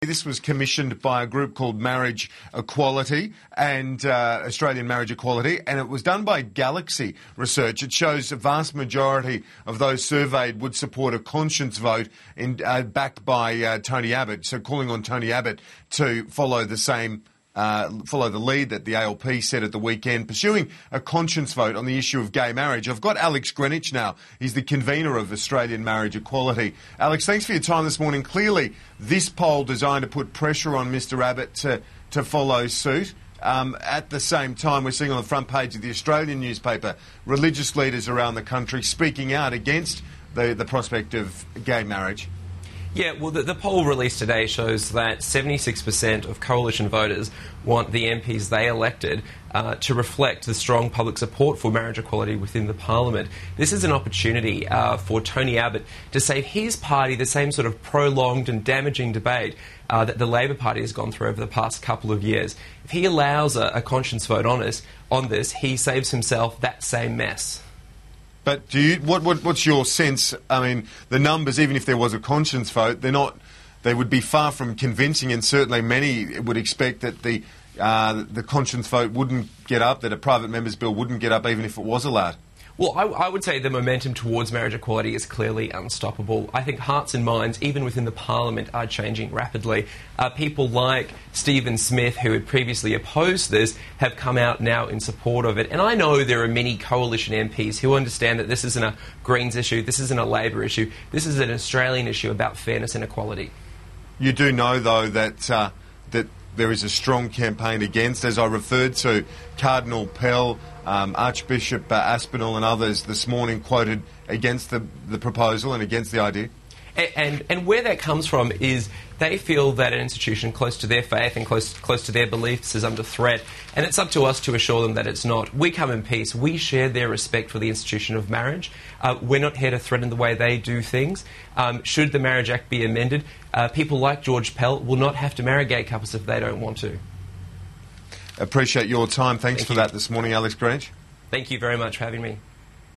This was commissioned by a group called Marriage Equality and Australian Marriage Equality, and it was done by Galaxy Research. It shows a vast majority of those surveyed would support a conscience vote backed by Tony Abbott. So calling on Tony Abbott to follow the lead that the ALP set at the weekend, pursuing a conscience vote on the issue of gay marriage. I've got Alex Greenwich now. He's the convener of Australian Marriage Equality. Alex, thanks for your time this morning. Clearly, this poll designed to put pressure on Mr Abbott to follow suit. At the same time, we're seeing on the front page of the Australian newspaper religious leaders around the country speaking out against the prospect of gay marriage. Yeah, well, the poll released today shows that 76% of coalition voters want the MPs they elected to reflect the strong public support for marriage equality within the parliament. This is an opportunity for Tony Abbott to save his party the same sort of prolonged and damaging debate that the Labor Party has gone through over the past couple of years. If he allows a conscience vote on this, he saves himself that same mess. But what's your sense? I mean, the numbers, even if there was a conscience vote, they would be far from convincing, and certainly many would expect that the conscience vote wouldn't get up, that a private member's bill wouldn't get up, even if it was allowed. Well, I would say the momentum towards marriage equality is clearly unstoppable. I think hearts and minds, even within the parliament, are changing rapidly. People like Stephen Smith, who had previously opposed this, have come out now in support of it. And I know there are many coalition MPs who understand that this isn't a Greens issue, this isn't a Labor issue, this is an Australian issue about fairness and equality. You do know, though, that that there is a strong campaign against, as I referred to, Cardinal Pell, Archbishop Aspinall and others this morning quoted against the proposal and against the idea. And where that comes from is they feel that an institution close to their faith and close to their beliefs is under threat, and it's up to us to assure them that it's not. We come in peace. We share their respect for the institution of marriage. We're not here to threaten the way they do things. Should the Marriage Act be amended, people like George Pell will not have to marry gay couples if they don't want to. Appreciate your time. Thanks for that this morning, Alex Greenwich. Thank you very much for having me.